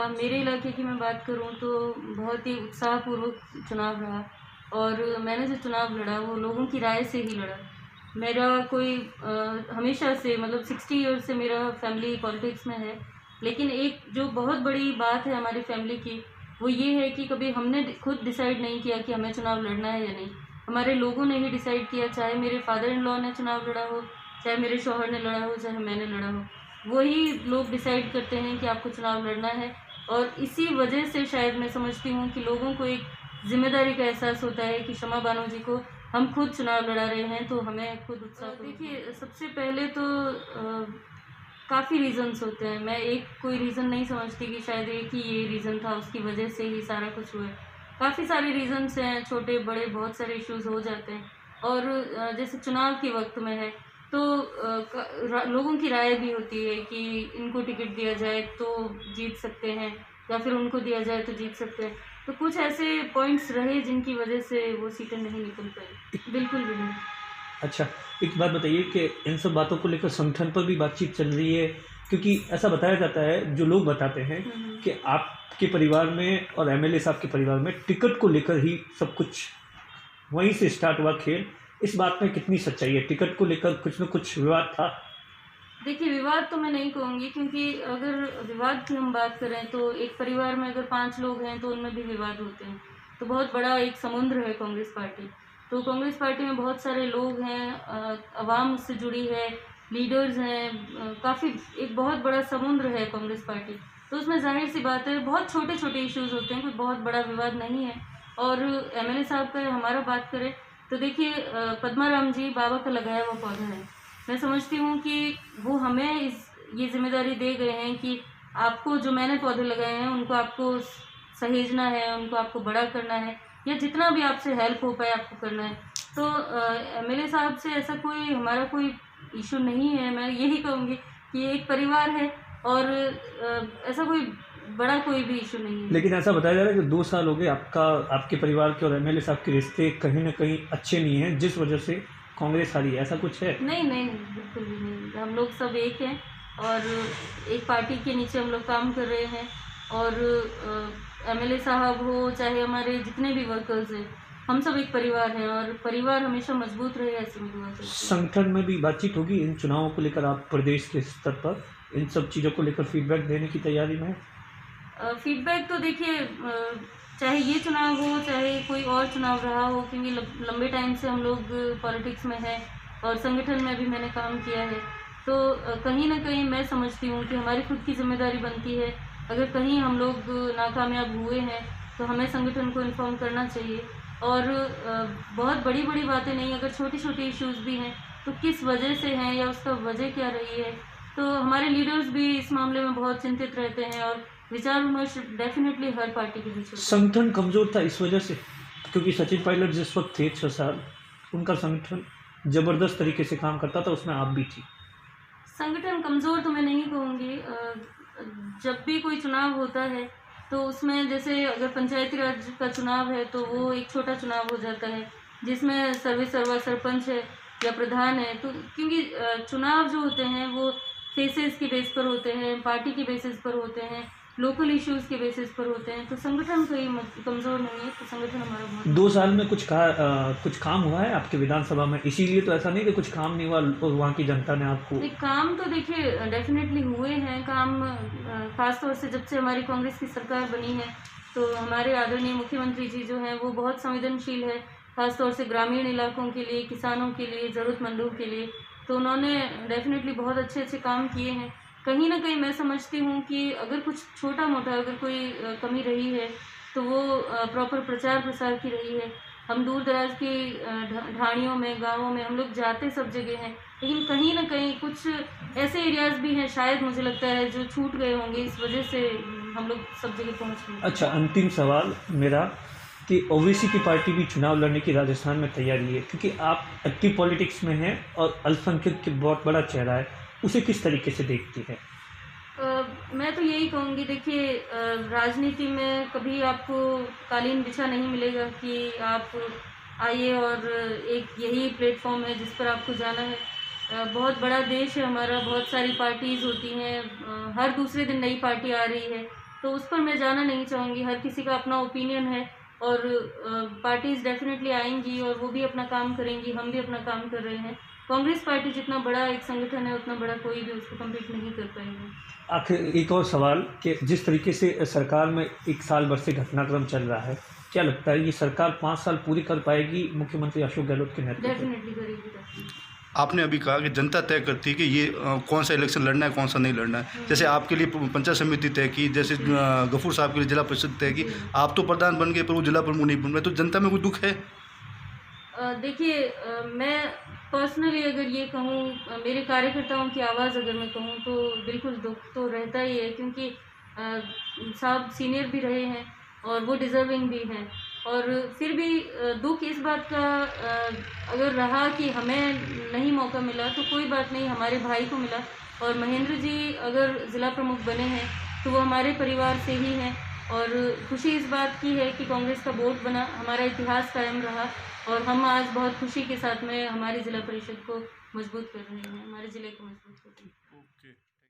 मेरे इलाके की मैं बात करूँ तो बहुत ही उत्साहपूर्वक चुनाव रहा और मैंने जो चुनाव लड़ा वो लोगों की राय से ही लड़ा। मेरा कोई हमेशा से मतलब 60 ईयर्स से मेरा फैमिली पॉलिटिक्स में है, लेकिन एक जो बहुत बड़ी बात है हमारी फैमिली की, वो ये है कि कभी हमने खुद डिसाइड नहीं किया कि हमें चुनाव लड़ना है या नहीं। हमारे लोगों ने ही डिसाइड किया, चाहे मेरे फादर इन लॉ ने चुनाव लड़ा हो, चाहे मेरे शौहर ने लड़ा हो, चाहे मैंने लड़ा हो। वही लोग डिसाइड करते हैं कि आपको चुनाव लड़ना है और इसी वजह से शायद मैं समझती हूँ कि लोगों को एक जिम्मेदारी का एहसास होता है कि शमा बानो जी को हम खुद चुनाव लड़ा रहे हैं तो हमें खुद उत्साह। देखिए, सबसे पहले तो काफ़ी रीज़न्स होते हैं। मैं एक कोई रीज़न नहीं समझती कि शायद एक ही ये रीज़न था, उसकी वजह से ही सारा कुछ हुआ है। काफ़ी सारे रीज़न्स हैं, छोटे बड़े बहुत सारे इश्यूज़ हो जाते हैं और जैसे चुनाव के वक्त में है तो लोगों की राय भी होती है कि इनको टिकट दिया जाए तो जीत सकते हैं या फिर उनको दिया जाए तो जीत सकते हैं। तो कुछ ऐसे पॉइंट्स रहे जिनकी वजह से वो सीटें नहीं निकल पाई। बिल्कुल भी नहीं। अच्छा, एक बात बताइए कि इन सब बातों को लेकर संगठन पर भी बातचीत चल रही है, क्योंकि ऐसा बताया जाता है, जो लोग बताते हैं कि आपके परिवार में और एमएलए साहब के परिवार में टिकट को लेकर ही सब कुछ वहीं से स्टार्ट हुआ खेल। इस बात में कितनी सच्चाई है? टिकट को लेकर कुछ न कुछ विवाद था? देखिए, विवाद तो मैं नहीं कहूँगी, क्योंकि अगर विवाद की हम बात करें तो एक परिवार में अगर 5 लोग हैं तो उनमें भी विवाद होते हैं। तो बहुत बड़ा एक समुद्र है कांग्रेस पार्टी। तो कांग्रेस पार्टी में बहुत सारे लोग हैं, अवाम से जुड़ी है, लीडर्स हैं, काफ़ी एक बहुत बड़ा समुद्र है कांग्रेस पार्टी। तो उसमें ज़ाहिर सी बात है बहुत छोटे-छोटे इश्यूज़ होते हैं, कोई बहुत बड़ा विवाद नहीं है। और एमएलए साहब का हमारा बात करें तो देखिए, पद्माराम जी बाबा का लगाया हुआ पौधा है। मैं समझती हूँ कि वो हमें ये जिम्मेदारी दे गए हैं कि आपको जो मैंने पौधे लगाए हैं उनको आपको सहेजना है, उनको आपको बड़ा करना है या जितना भी आपसे हेल्प हो पाए आपको करना है। तो एमएलए साहब से ऐसा कोई हमारा कोई इशू नहीं है। मैं यही कहूँगी कि एक परिवार है और ऐसा कोई बड़ा कोई भी इशू नहीं है। लेकिन ऐसा बताया जा रहा है कि 2 साल हो गए आपके परिवार के और एमएलए साहब के रिश्ते कहीं ना कहीं अच्छे नहीं हैं, जिस वजह से कांग्रेस हारी है। ऐसा कुछ है? नहीं नहीं नहीं, बिल्कुल भी नहीं। हम लोग सब एक हैं और एक पार्टी के नीचे हम लोग काम कर रहे हैं और एमएलए साहब हो चाहे हमारे जितने भी वर्कर्स हैं, हम सब एक परिवार हैं और परिवार हमेशा मजबूत रहे, ऐसे में दुआ करती हूँ। संगठन में भी बातचीत होगी इन चुनावों को लेकर? आप प्रदेश के स्तर पर इन सब चीज़ों को लेकर फीडबैक देने की तैयारी में हैं? फीडबैक तो देखिए, चाहे ये चुनाव हो चाहे कोई और चुनाव रहा हो, क्योंकि लंबे टाइम से हम लोग पॉलिटिक्स में हैं और संगठन में भी मैंने काम किया है। तो कहीं ना कहीं मैं समझती हूँ कि हमारी खुद की जिम्मेदारी बनती है, अगर कहीं हम लोग नाकामयाब हुए हैं तो हमें संगठन को इन्फॉर्म करना चाहिए। और बहुत बड़ी बड़ी बातें नहीं, अगर छोटी छोटी इश्यूज़ भी हैं तो किस वजह से हैं या उसका वजह क्या रही है, तो हमारे लीडर्स भी इस मामले में बहुत चिंतित रहते हैं और विचार विमर्श डेफिनेटली हर पार्टी के बीच होता है। संगठन कमजोर था इस वजह से, क्योंकि सचिन पायलट जिस वक्त थे 6 साल, उनका संगठन जबरदस्त तरीके से काम करता था, उसमें आप भी थी। संगठन कमज़ोर तो मैं नहीं कहूँगी। जब भी कोई चुनाव होता है तो उसमें जैसे अगर पंचायती राज का चुनाव है तो वो एक छोटा चुनाव हो जाता है जिसमें सर्वे सर्वा सरपंच है या प्रधान है। तो क्योंकि चुनाव जो होते हैं वो फेसेस के बेस पर होते हैं, पार्टी के बेसिस पर होते हैं, लोकल इश्यूज़ के बेसिस पर होते हैं। तो संगठन कोई कमज़ोर नहीं है, तो संगठन हमारा बहुत। 2 साल में कुछ काम हुआ है आपके विधानसभा में? इसीलिए तो ऐसा नहीं कि कुछ काम नहीं हुआ और वहाँ की जनता ने आपको। नहीं, काम तो देखिए डेफिनेटली हुए हैं काम। खासतौर से जब से हमारी कांग्रेस की सरकार बनी है तो हमारे आदरणीय मुख्यमंत्री जी जो हैं वो बहुत संवेदनशील है, खासतौर से ग्रामीण इलाकों के लिए, किसानों के लिए, ज़रूरतमंदों के लिए। तो उन्होंने डेफिनेटली बहुत अच्छे अच्छे काम किए हैं। कहीं ना कहीं मैं समझती हूँ कि अगर कुछ छोटा मोटा अगर कोई कमी रही है तो वो प्रॉपर प्रचार प्रसार की रही है। हम दूर दराज की ढाणियों में, गाँवों में हम लोग जाते सब जगह हैं, लेकिन कहीं ना कहीं कुछ ऐसे एरियाज़ भी हैं शायद मुझे लगता है जो छूट गए होंगे, इस वजह से हम लोग सब जगह पहुँच नहीं। अच्छा, अंतिम सवाल मेरा कि ओवैसी की पार्टी भी चुनाव लड़ने की राजस्थान में तैयारी है, क्योंकि आप एक्टिव पॉलिटिक्स में हैं और अल्पसंख्यक के बहुत बड़ा चेहरा है, उसे किस तरीके से देखती है? मैं तो यही कहूँगी, देखिए राजनीति में कभी आपको कालीन बिछा नहीं मिलेगा कि आप आइए और एक यही प्लेटफॉर्म है जिस पर आपको जाना है। बहुत बड़ा देश है हमारा, बहुत सारी पार्टीज़ होती हैं, हर दूसरे दिन नई पार्टी आ रही है। तो उस पर मैं जाना नहीं चाहूँगी। हर किसी का अपना ओपिनियन है और पार्टीज डेफिनेटली आएंगी और वो भी अपना काम करेंगी, हम भी अपना काम कर रहे हैं। कांग्रेस पार्टी जितना बड़ा एक संगठन है उतना बड़ा कोई भी उसको कंप्लीट नहीं कर पाएगा। आखिर एक और सवाल कि जिस तरीके से सरकार में 1 साल भर से घटनाक्रम चल रहा है, क्या लगता है ये सरकार 5 साल पूरी कर पाएगी मुख्यमंत्री अशोक गहलोत के नेतृत्व में? डेफिनेटली करेगी। आपने अभी कहा कि जनता तय करती है कि ये कौन सा इलेक्शन लड़ना है, कौन सा नहीं लड़ना है। जैसे आपके लिए पंचायत समिति तय की, जैसे गफूर साहब के लिए जिला परिषद तय की। आप तो प्रधान बन गए पर वो जिला प्रमुख नहीं बन रहे, तो जनता में कोई दुख है? देखिए, मैं पर्सनली अगर ये कहूँ, मेरे कार्यकर्ताओं की आवाज़ अगर मैं कहूँ तो बिल्कुल दुख तो रहता ही है, क्योंकि साहब सीनियर भी रहे हैं और वो डिज़र्विंग भी हैं। और फिर भी दुख इस बात का अगर रहा कि हमें नहीं मौका मिला तो कोई बात नहीं, हमारे भाई को मिला। और महेंद्र जी अगर ज़िला प्रमुख बने हैं तो वो हमारे परिवार से ही हैं। और खुशी इस बात की है कि कांग्रेस का बोर्ड बना, हमारा इतिहास कायम रहा और हम आज बहुत खुशी के साथ में हमारी ज़िला परिषद को मजबूत कर रहे हैं, हमारे ज़िले को मजबूत कर रहे हैं।